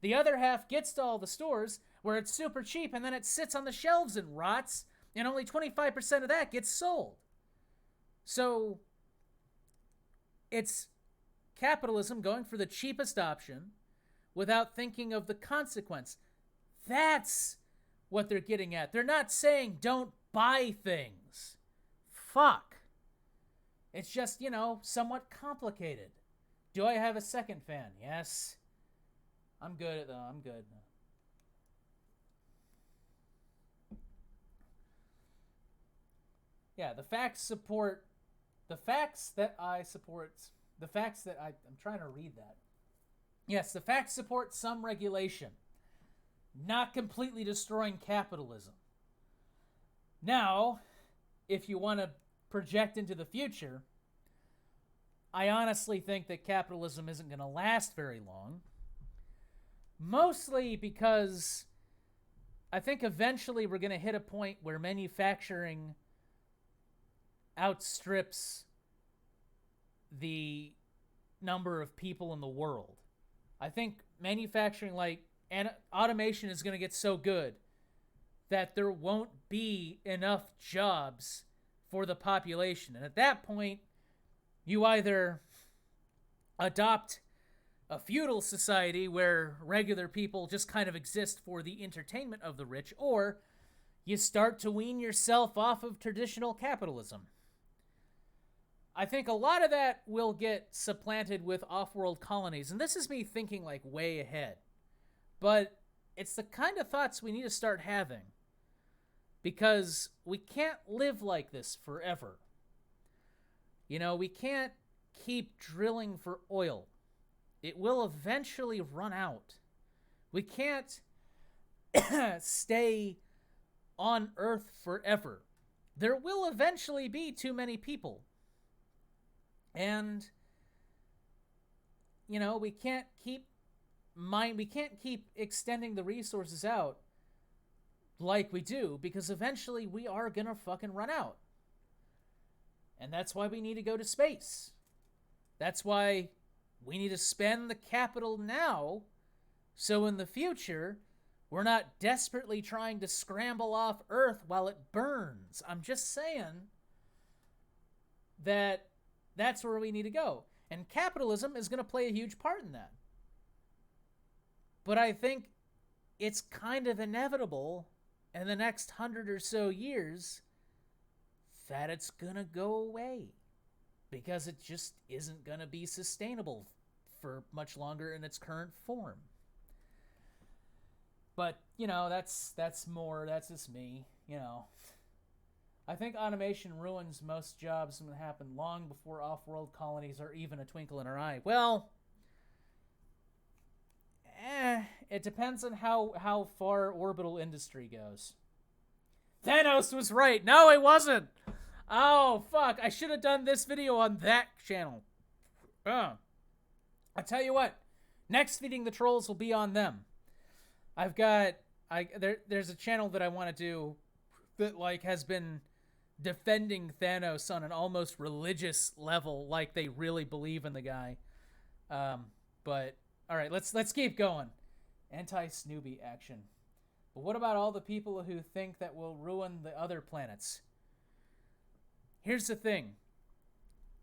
The other half gets to all the stores where it's super cheap, and then it sits on the shelves and rots, and only 25% of that gets sold. So it's capitalism going for the cheapest option without thinking of the consequence. That's what they're getting at. They're not saying don't buy things. Fuck. It's just, somewhat complicated. Do I have a second fan? Yes. I'm good, though. I'm good. Yeah, the facts that I'm trying to read that. Yes, the facts support some regulation, not completely destroying capitalism. Now, if you want to project into the future, I honestly think that capitalism isn't going to last very long. Mostly because I think eventually we're going to hit a point where manufacturing outstrips the number of people in the world. I think manufacturing, and automation is going to get so good that there won't be enough jobs for the population. And at that point, you either adopt a feudal society where regular people just kind of exist for the entertainment of the rich, or you start to wean yourself off of traditional capitalism. I think a lot of that will get supplanted with off-world colonies, and this is me thinking way ahead. But it's the kind of thoughts we need to start having, because we can't live like this forever. We can't keep drilling for oil. It will eventually run out. We can't stay on Earth forever. There will eventually be too many people. And, we can't keep extending the resources out like we do, because eventually we are gonna fucking run out. And that's why we need to go to space. That's why we need to spend the capital now, so in the future, we're not desperately trying to scramble off Earth while it burns. I'm just saying that that's where we need to go. And capitalism is going to play a huge part in that. But I think it's kind of inevitable in the next 100 or so years that it's gonna go away because it just isn't gonna be sustainable for much longer in its current form. But, you know, that's just me, you know. I think automation ruins most jobs when it happened long before off-world colonies are even a twinkle in our eye. Well, it depends on how far orbital industry goes. Thanos was right. No, it wasn't. Oh, fuck. I should have done this video on that channel. I tell you what. Next Feeding the Trolls will be on them. There's a channel that I want to do that, like, has been defending Thanos on an almost religious level, like they really believe in the guy. But all right, let's keep going. Anti-Snoopy action. But what about all the people who think that we'll ruin the other planets? Here's the thing.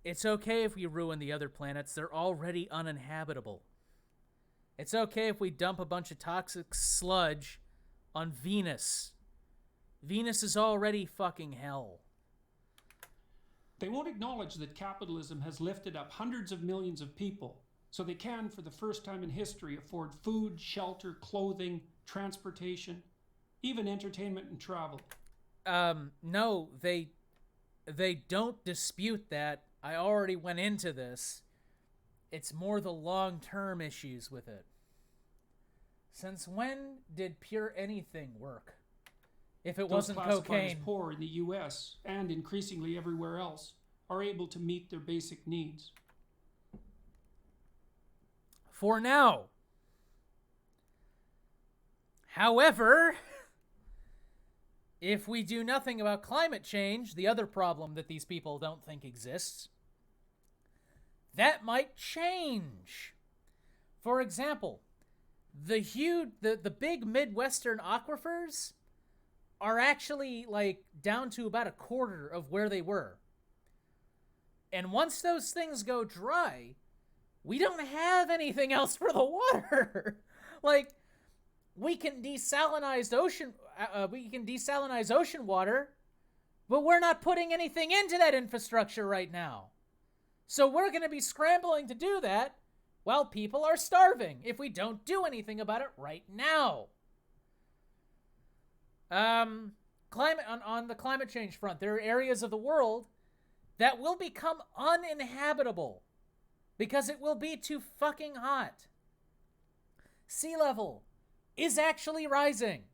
It's okay if we ruin the other planets. They're already uninhabitable. It's okay if we dump a bunch of toxic sludge on Venus. Venus is already fucking hell. They won't acknowledge that capitalism has lifted up hundreds of millions of people, so they can, for the first time in history, afford food, shelter, clothing, transportation, even entertainment and travel. No, they don't dispute that. I already went into this. It's more the long-term issues with it. Since when did pure anything work? If it wasn't cocaine. Those classified as poor in the U.S. and increasingly everywhere else are able to meet their basic needs. For now. However, if we do nothing about climate change, the other problem that these people don't think exists, that might change. For example, the big Midwestern aquifers are actually, like, down to about a quarter of where they were. And once those things go dry, we don't have anything else for the water. Like, we can desalinize ocean water, but we're not putting anything into that infrastructure right now. So we're going to be scrambling to do that while people are starving if we don't do anything about it right now. On the climate change front, there are areas of the world that will become uninhabitable because it will be too fucking hot. Sea level is actually rising.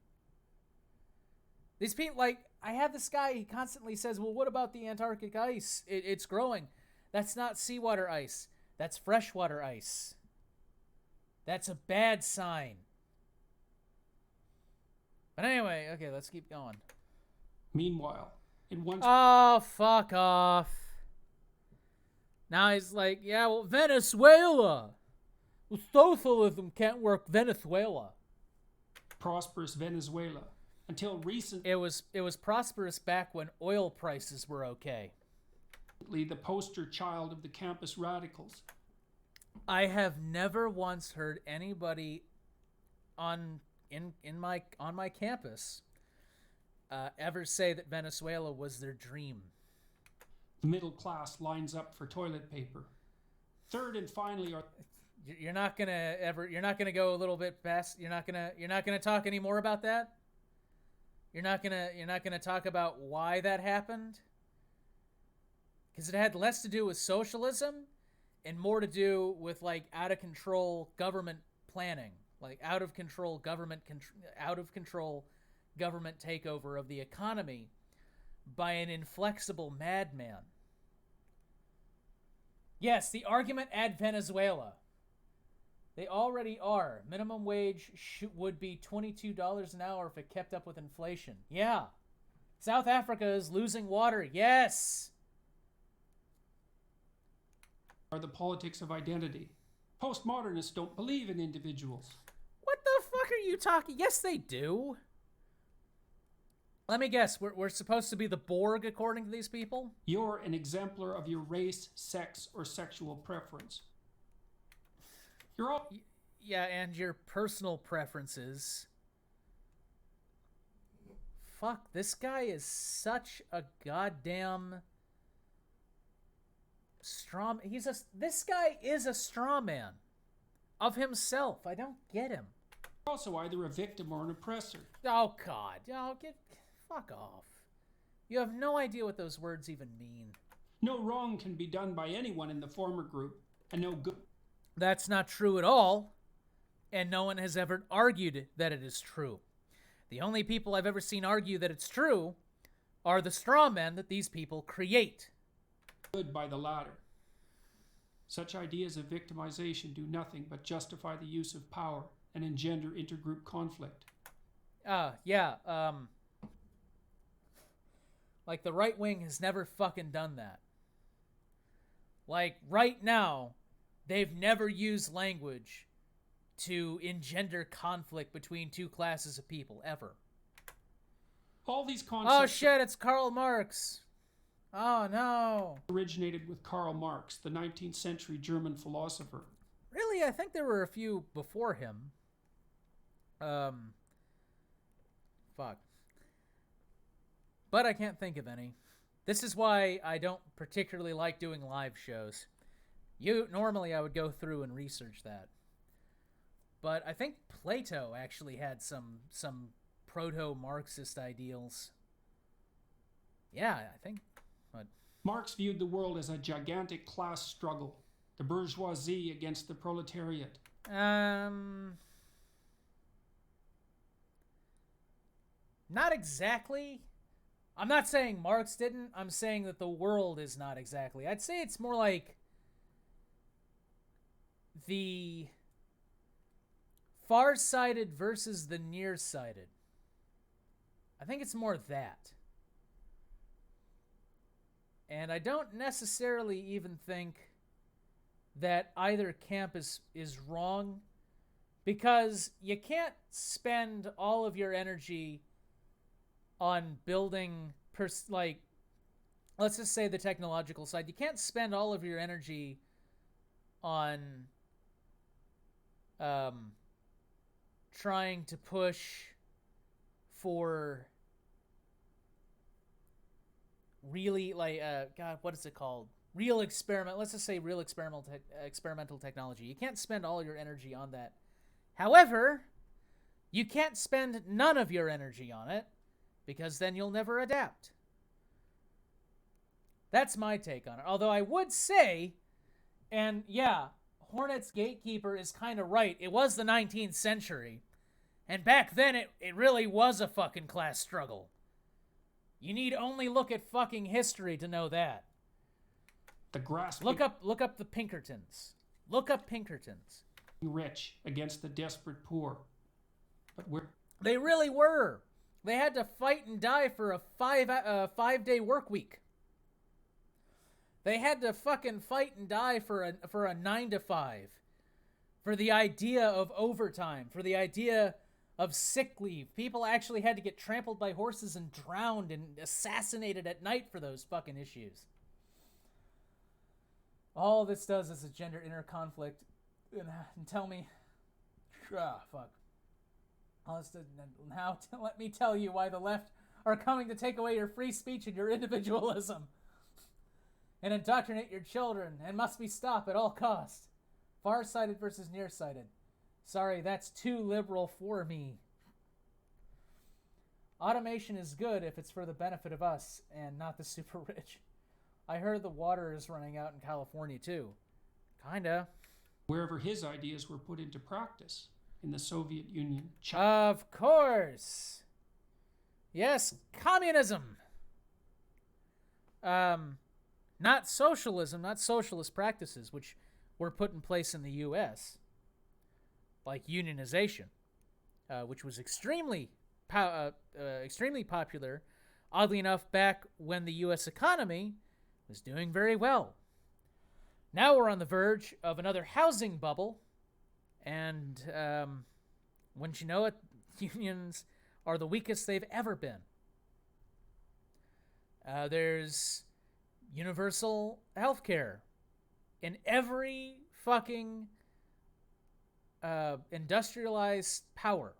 These people, like, I have this guy, he constantly says, well, what about the Antarctic ice? It's growing. That's not seawater ice. That's freshwater ice. That's a bad sign. But anyway, okay, let's keep going. Meanwhile, in one... Oh, fuck off. Now he's like, yeah, well, Venezuela. Well, socialism can't work Venezuela. Prosperous Venezuela. Until recent... It was prosperous back when oil prices were okay. The poster child of the campus radicals. I have never once heard anybody on my campus ever say that Venezuela was their dream. The middle class lines up for toilet paper. Third and finally are... You're not gonna go a little bit past. You're not gonna talk any more about that. You're not gonna talk about why that happened. Because it had less to do with socialism and more to do with, like, out of control government planning, like out of control government takeover of the economy by an inflexible madman. Yes, the argument ad Venezuela. They already are. Minimum wage would be $22 an hour if it kept up with inflation. Yeah. South Africa is losing water. Yes. Are the politics of identity. Postmodernists don't believe in individuals. What the fuck are you talking? Yes, they do. Let me guess. We're supposed to be the Borg according to these people? You're an exemplar of your race, sex, or sexual preference. You're all... Yeah, and your personal preferences. fuck, this guy is such a goddamn straw. This guy is a straw man of himself. I don't get him. Also either a victim or an oppressor. Oh God, fuck off. You have no idea what those words even mean. No wrong can be done by anyone in the former group, and no good. That's not true at all, and no one has ever argued that it is true. The only people I've ever seen argue that it's true are the straw men that these people create. Good by the latter. Such ideas of victimization do nothing but justify the use of power and engender intergroup conflict. Like the right wing has never fucking done that. Like right now, they've never used language to engender conflict between two classes of people, ever. All these concepts... Oh shit, it's Karl Marx. Oh no. ...originated with Karl Marx, the 19th century German philosopher. Really? I think there were a few before him. Fuck. But I can't think of any. This is why I don't particularly like doing live shows. Normally I would go through and research that. But I think Plato actually had some proto-Marxist ideals. Yeah, I think. But Marx viewed the world as a gigantic class struggle, the bourgeoisie against the proletariat. Not exactly. I'm not saying Marx didn't. I'm saying that the world is not exactly. I'd say it's more like the far-sighted versus the near-sighted. I think it's more that. And I don't necessarily even think that either camp is wrong, because you can't spend all of your energy on building, let's just say the technological side. You can't spend all of your energy on trying to push for really, God, what is it called? Real experiment. Let's just say real experimental technology. You can't spend all your energy on that. However, you can't spend none of your energy on it, because then you'll never adapt. That's my take on it. Although I would say, and yeah, Hornet's Gatekeeper is kind of right. It was the 19th century. And back then, it really was a fucking class struggle. You need only look at fucking history to know that. The grasping... Look up the Pinkertons. Look up Pinkertons. Rich against the desperate poor. But they really were. They had to fight and die for a 5-day work week. They had to fucking fight and die for a 9 to 5. For the idea of overtime. For the idea of sick leave. People actually had to get trampled by horses and drowned and assassinated at night for those fucking issues. All this does is engender inner conflict. And tell me... fuck. Now let me tell you why the left are coming to take away your free speech and your individualism and indoctrinate your children, and must be stopped at all costs. Far-sighted versus nearsighted. Sorry, that's too liberal for me. Automation is good if it's for the benefit of us and not the super rich. I heard the water is running out in California too. Kinda. Wherever his ideas were put into practice. In the Soviet Union. Of course. Yes, communism. Not socialism, not socialist practices, which were put in place in the U.S., like unionization, which was extremely popular, oddly enough, back when the U.S. economy was doing very well. Now we're on the verge of another housing bubble. And wouldn't you know it, unions are the weakest they've ever been. There's universal health care in every fucking industrialized power,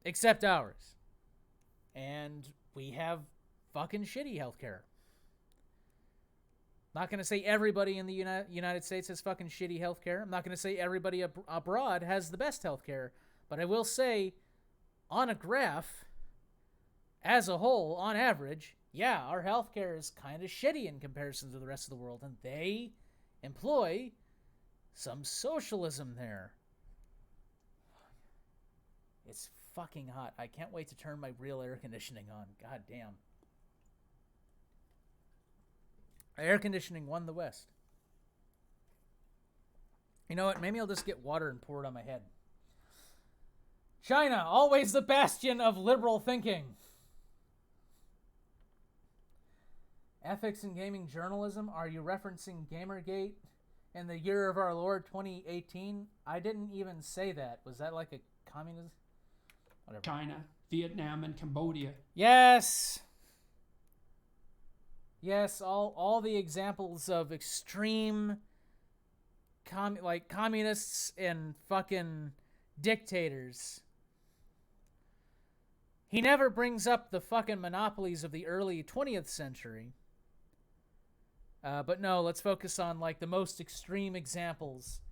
except ours. and we have fucking shitty healthcare. Not going to say everybody in the United States has fucking shitty healthcare. I'm not going to say everybody abroad has the best healthcare. But I will say, on a graph, as a whole, on average, yeah, our healthcare is kind of shitty in comparison to the rest of the world. And they employ some socialism there. It's fucking hot. I can't wait to turn my real air conditioning on. God damn. Air conditioning won the West. You know what? Maybe I'll just get water and pour it on my head. China, always the bastion of liberal thinking. Ethics in gaming journalism. Are you referencing Gamergate in the year of our Lord 2018? I didn't even say that. Was that like a communism? Whatever. China, Vietnam, and Cambodia. Yes. Yes, all the examples of extreme like communists and fucking dictators. He never brings up the fucking monopolies of the early 20th century. But no, let's focus on like the most extreme examples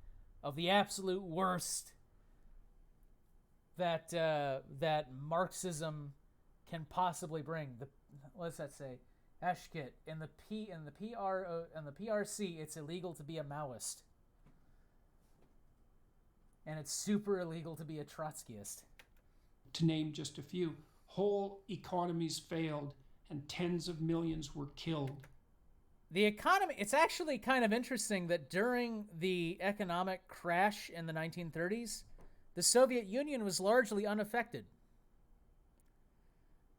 of the absolute worst that that Marxism can possibly bring. What does that say? Eshkit, in the PRC, it's illegal to be a Maoist. And it's super illegal to be a Trotskyist. To name just a few, whole economies failed and tens of millions were killed. The economy, it's actually kind of interesting that during the economic crash in the 1930s, the Soviet Union was largely unaffected.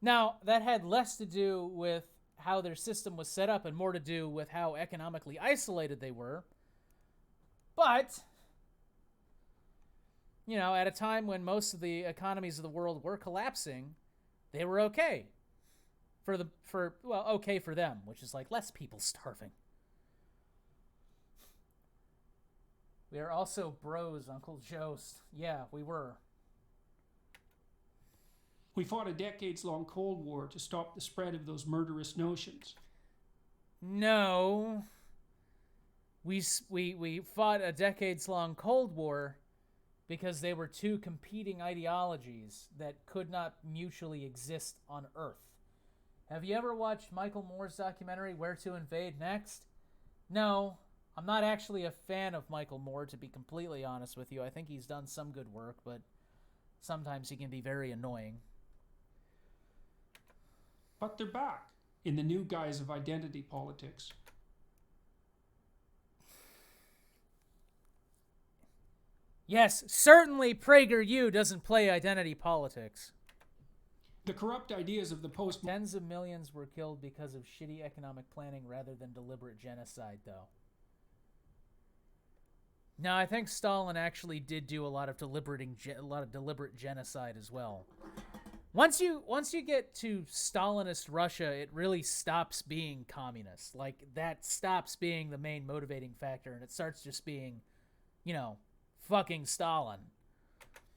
Now, that had less to do with how their system was set up and more to do with how economically isolated they were. But, you know, at a time when most of the economies of the world were collapsing, they were okay. Okay for them, which is like less people starving. We are also bros, Uncle Joe's. Yeah, we were. We fought a decades-long Cold War to stop the spread of those murderous notions. No. We fought a decades-long Cold War because they were two competing ideologies that could not mutually exist on Earth. Have you ever watched Michael Moore's documentary, Where to Invade Next? No, I'm not actually a fan of Michael Moore, to be completely honest with you. I think he's done some good work, but sometimes he can be very annoying. But they're back in the new guise of identity politics. Yes, certainly PragerU doesn't play identity politics. The corrupt ideas of the Tens of millions were killed because of shitty economic planning rather than deliberate genocide, though. No, I think Stalin actually did do a lot of deliberate genocide as well. Once you get to Stalinist Russia, it really stops being communist. Like, that stops being the main motivating factor, and it starts just being, you know, fucking Stalin.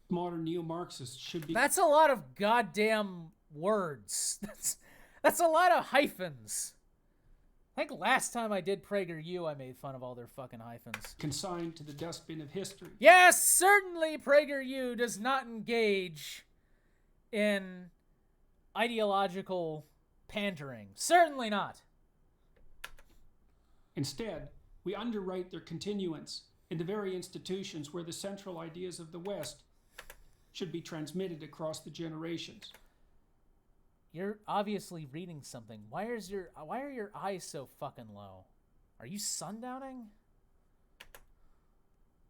Modern neo-Marxists should be... That's a lot of goddamn words. That's a lot of hyphens. I think last time I did PragerU, I made fun of all their fucking hyphens. Consigned to the dustbin of history. Yes, certainly PragerU does not engage in ideological pandering. Certainly not. Instead, we underwrite their continuance in the very institutions where the central ideas of the West should be transmitted across the generations. You're obviously reading something. Why are your eyes so fucking low? Are you sundowning?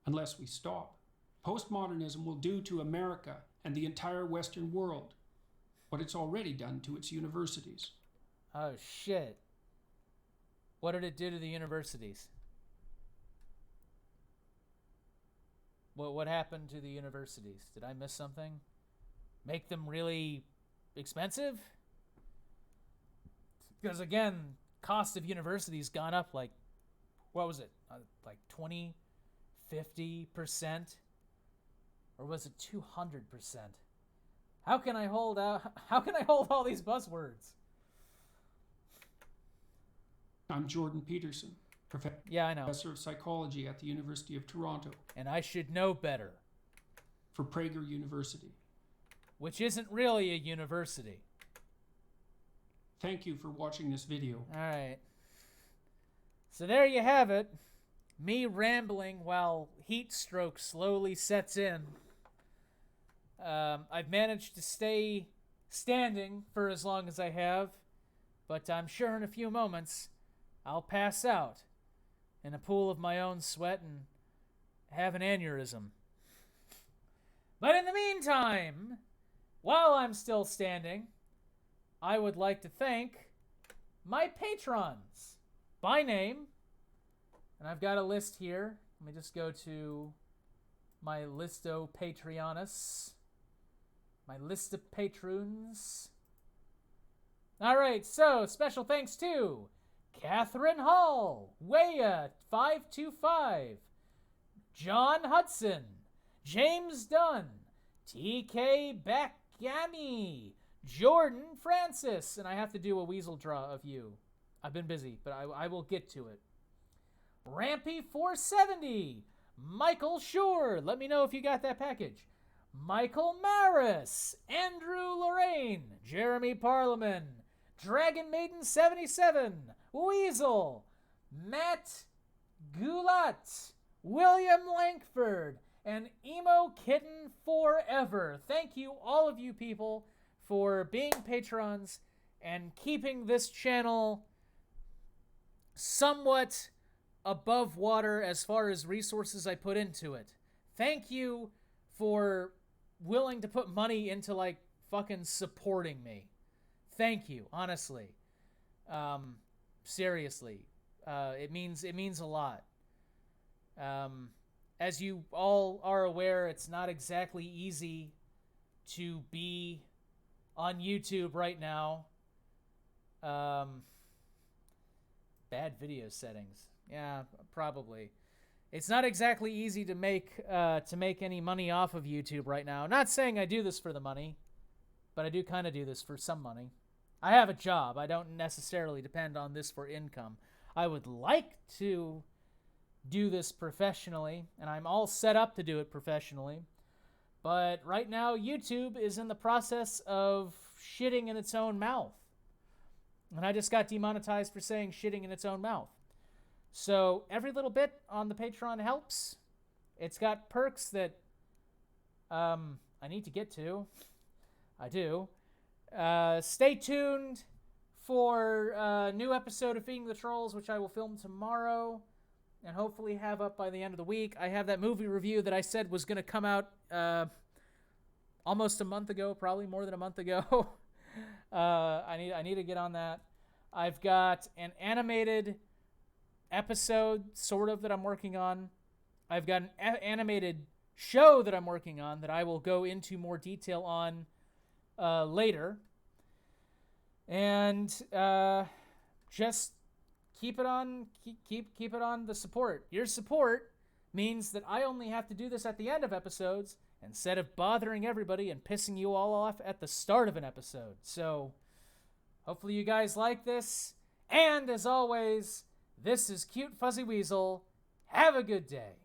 Unless we stop, postmodernism will do to America and the entire Western world what it's already done to its universities. Oh shit. What did it do to the universities? What happened to the universities? Did I miss something? Make them really expensive? Because again, cost of universities gone up like, what was it? Like 20, 50%? Or was it 200%? How can I hold all these buzzwords? I'm Jordan Peterson, Yeah, I know. professor of psychology at the University of Toronto. And I should know better. For Prager University. Which isn't really a university. Thank you for watching this video. All right. So there you have it. Me rambling while heat stroke slowly sets in. I've managed to stay standing for as long as I have, but I'm sure in a few moments I'll pass out in a pool of my own sweat and have an aneurysm. But in the meantime, while I'm still standing, I would like to thank my patrons by name. And I've got a list here. Let me just go to my listo Patreonus. My list of patrons. All right, so special thanks to Catherine Hall, Weya525, John Hudson, James Dunn, TK Backgamy, Jordan Francis, and I have to do a weasel draw of you. I've been busy, but I will get to it. Rampy470, Michael Shore, let me know if you got that package. Michael Maris, Andrew Lorraine, Jeremy Parliament, Dragon Maiden 77, Weasel, Matt Gulat, William Langford, and Emo Kitten Forever. Thank you, all of you people, for being patrons and keeping this channel somewhat above water as far as resources I put into it. Thank you for willing to put money into, like, fucking supporting me. Thank you, honestly. Seriously. It means a lot. As you all are aware, it's not exactly easy to be on YouTube right now. Bad video settings. Yeah, probably. It's not exactly easy to make any money off of YouTube right now. Not saying I do this for the money, but I do kind of do this for some money. I have a job. I don't necessarily depend on this for income. I would like to do this professionally, and I'm all set up to do it professionally. But right now, YouTube is in the process of shitting in its own mouth. And I just got demonetized for saying shitting in its own mouth. So every little bit on the Patreon helps. It's got perks that I need to get to. I do. Stay tuned for a new episode of Feeding the Trolls, which I will film tomorrow and hopefully have up by the end of the week. I have that movie review that I said was going to come out almost a month ago, probably more than a month ago. I need to get on that. I've got an animated episode, sort of, that I'm working on. I've got an animated show that I'm working on that I will go into more detail on later. And just keep it on the support. Your support means that I only have to do this at the end of episodes instead of bothering everybody and pissing you all off at the start of an episode. So hopefully you guys like this. And as always, this is Cute Fuzzy Weasel. Have a good day.